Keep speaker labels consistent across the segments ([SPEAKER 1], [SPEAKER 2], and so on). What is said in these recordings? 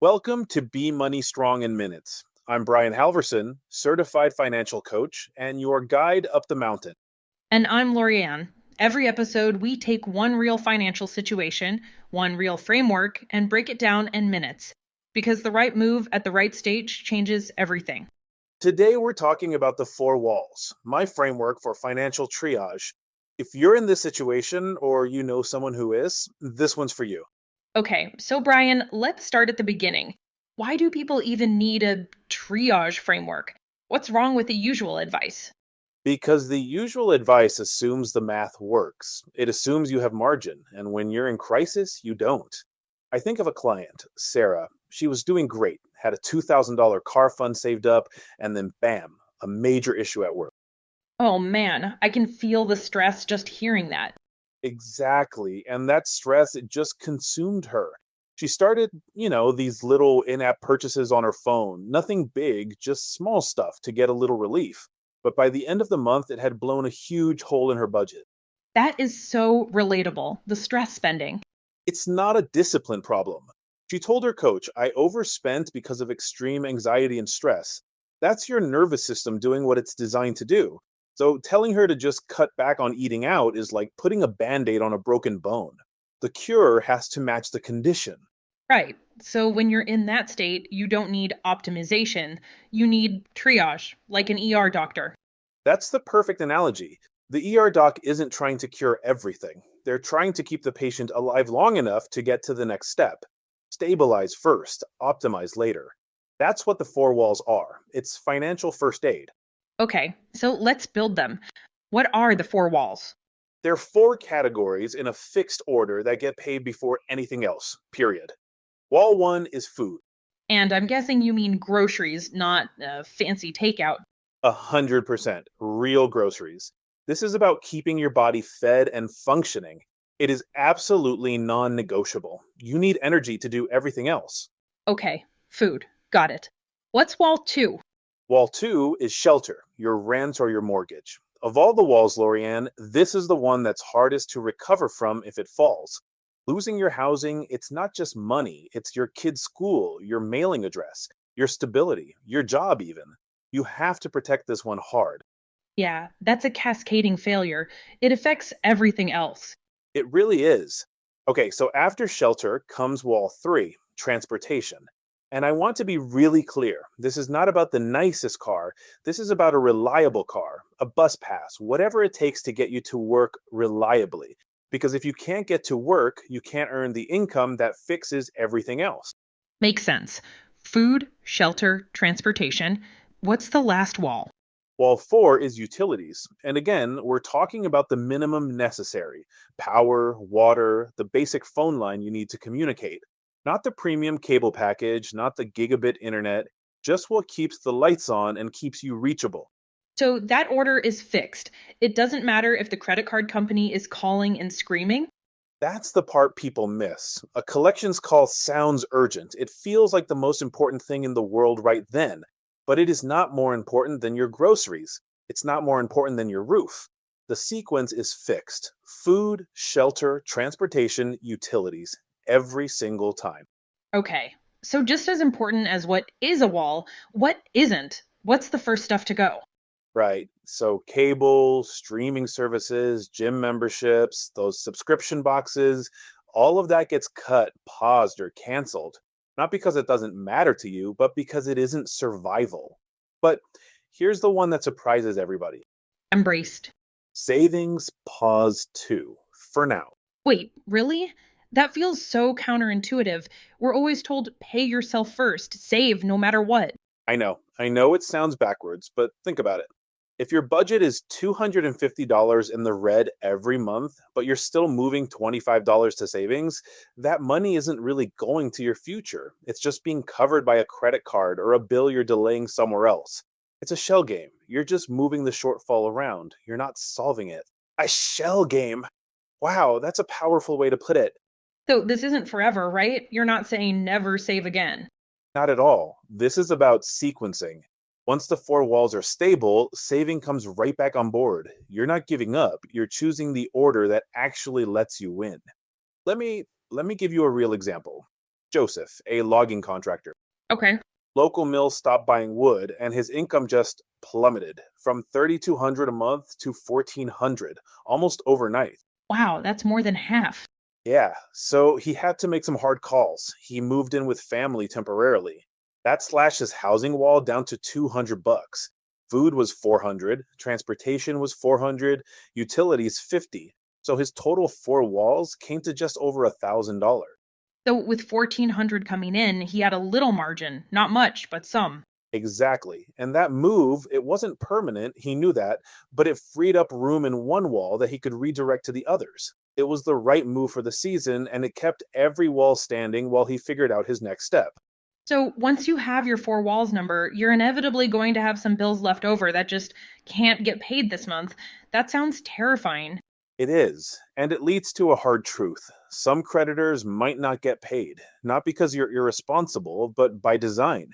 [SPEAKER 1] Welcome to Be Money Strong in Minutes. I'm Brian Halverson, certified financial coach and your guide up the mountain.
[SPEAKER 2] And I'm Lorianne. Every episode, we take one real financial situation, one real framework, and break it down in minutes. Because the right move at the right stage changes everything.
[SPEAKER 1] Today we're talking about the four walls, my framework for financial triage. If you're in this situation or you know someone who is, this one's for you.
[SPEAKER 2] Okay, so Brian, let's start at the beginning. Why do people even need a triage framework? What's wrong with the usual advice?
[SPEAKER 1] Because the usual advice assumes the math works. It assumes you have margin, and when you're in crisis, you don't. I think of a client, Sarah. She was doing great, had a $2,000 car fund saved up, and then bam, a major issue at work.
[SPEAKER 2] Oh man, I can feel the stress just hearing that.
[SPEAKER 1] Exactly. And that stress, it just consumed her. She started, these little in app purchases on her phone. Nothing big, just small stuff to get a little relief. But by the end of the month, it had blown a huge hole in her budget.
[SPEAKER 2] That is so relatable, the stress spending.
[SPEAKER 1] It's not a discipline problem. She told her coach, I overspent because of extreme anxiety and stress. That's your nervous system doing what it's designed to do. So telling her to just cut back on eating out is like putting a band aid on a broken bone. The cure has to match the condition.
[SPEAKER 2] Right. So when you're in that state, you don't need optimization. You need triage, like an ER doctor.
[SPEAKER 1] That's the perfect analogy. The ER doc isn't trying to cure everything. They're trying to keep the patient alive long enough to get to the next step. Stabilize first, optimize later. That's what the four walls are. It's financial first aid.
[SPEAKER 2] Okay, so let's build them. What are the four walls?
[SPEAKER 1] There are four categories in a fixed order that get paid before anything else, period. Wall one is food.
[SPEAKER 2] And I'm guessing you mean groceries, not fancy takeout.
[SPEAKER 1] 100% real groceries. This is about keeping your body fed and functioning. It is absolutely non negotiable. You need energy to do everything else.
[SPEAKER 2] Okay, food. Got it. What's wall two?
[SPEAKER 1] Wall two is shelter, your rent or your mortgage. Of all the walls, Lorianne, this is the one that's hardest to recover from if it falls. Losing your housing, it's not just money, it's your kid's school, your mailing address, your stability, your job, even. You have to protect this one hard.
[SPEAKER 2] Yeah, that's a cascading failure. It affects everything else.
[SPEAKER 1] It really is. Okay, so after shelter comes wall three, transportation. And I want to be really clear. This is not about the nicest car. This is about a reliable car, a bus pass, whatever it takes to get you to work reliably. Because if you can't get to work, you can't earn the income that fixes everything else.
[SPEAKER 2] Makes sense. Food, shelter, transportation. What's the last wall?
[SPEAKER 1] Wall four is utilities. And again, we're talking about the minimum necessary: power, water, the basic phone line you need to communicate. Not the premium cable package, not the gigabit internet, just what keeps the lights on and keeps you reachable.
[SPEAKER 2] So that order is fixed. It doesn't matter if the credit card company is calling and screaming.
[SPEAKER 1] That's the part people miss. A collections call sounds urgent. It feels like the most important thing in the world right then, but it is not more important than your groceries. It's not more important than your roof. The sequence is fixed: food, shelter, transportation, utilities, every single time.
[SPEAKER 2] Okay. So just as important as what is a wall, what isn't? What's the first stuff to go?
[SPEAKER 1] Right. So cable, streaming services, gym memberships, those subscription boxes, all of that gets cut, paused, or canceled. Not because it doesn't matter to you, but because it isn't survival. But here's the one that surprises everybody:
[SPEAKER 2] Embraced.
[SPEAKER 1] savings pause too, for now.
[SPEAKER 2] Wait, really? That feels so counterintuitive. We're always told pay yourself first, save no matter what.
[SPEAKER 1] I know it sounds backwards, but think about it. If your budget is $250 in the red every month, but you're still moving $25 to savings, that money isn't really going to your future. It's just being covered by a credit card or a bill you're delaying somewhere else. It's a shell game. You're just moving the shortfall around. You're not solving it. A shell game. Wow, that's a powerful way to put it.
[SPEAKER 2] So this isn't forever, right? You're not saying never save again.
[SPEAKER 1] Not at all. This is about sequencing. Once the four walls are stable, saving comes right back on board. You're not giving up. You're choosing the order that actually lets you win. Let me give you a real example. Joseph, a logging contractor.
[SPEAKER 2] Okay.
[SPEAKER 1] Local mills stopped buying wood, and his income just plummeted from 3,200 a month to 1,400, almost overnight.
[SPEAKER 2] Wow, that's more than half.
[SPEAKER 1] Yeah, so he had to make some hard calls. He moved in with family temporarily. That slashed his housing wall down to 200 bucks. Food was 400, transportation was 400, utilities 50. So his total four walls came to just over $1,000.
[SPEAKER 2] So with 1400 coming in, he had a little margin, not much, but some.
[SPEAKER 1] Exactly. And that move, it wasn't permanent, he knew that, but it freed up room in one wall that he could redirect to the others. It was the right move for the season, and it kept every wall standing while he figured out his next step.
[SPEAKER 2] So once you have your four walls number, you're inevitably going to have some bills left over that just can't get paid this month. That sounds terrifying.
[SPEAKER 1] It is, and it leads to a hard truth. Some creditors might not get paid, not because you're irresponsible, but by design.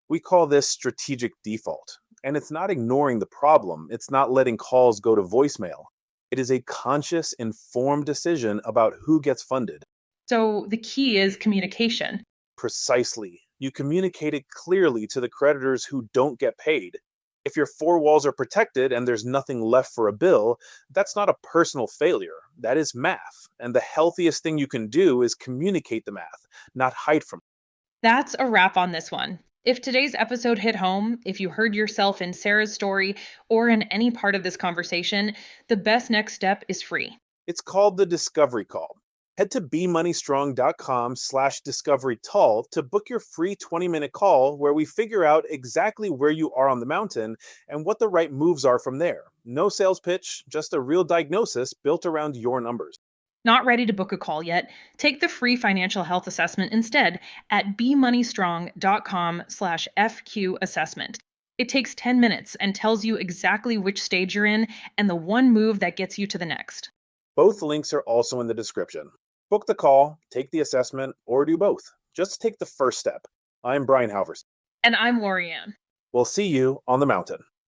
[SPEAKER 1] We call this strategic default, and it's not ignoring the problem, it's not letting calls go to voicemail. It is a conscious, informed decision about who gets funded.
[SPEAKER 2] So the key is communication.
[SPEAKER 1] Precisely. You communicate it clearly to the creditors who don't get paid. If your four walls are protected and there's nothing left for a bill, that's not a personal failure. That is math. And the healthiest thing you can do is communicate the math, not hide from it.
[SPEAKER 2] That's a wrap on this one. If today's episode hit home, if you heard yourself in Sarah's story or in any part of this conversation, the best next step is free.
[SPEAKER 1] It's called the discovery call. Head to bemoneystrong.com/discovery call to book your free 20-minute call where we figure out exactly where you are on the mountain and what the right moves are from there. No sales pitch, just a real diagnosis built around your numbers.
[SPEAKER 2] Not ready to book a call yet? Take the free financial health assessment instead at bemoneystrong.com/FQ assessment. It takes 10 minutes and tells you exactly which stage you're in and the one move that gets you to the next.
[SPEAKER 1] Both links are also in the description. Book the call, take the assessment, or do both. Just take the first step. I'm Brian Halverson.
[SPEAKER 2] And I'm Lorianne.
[SPEAKER 1] We'll see you on the mountain.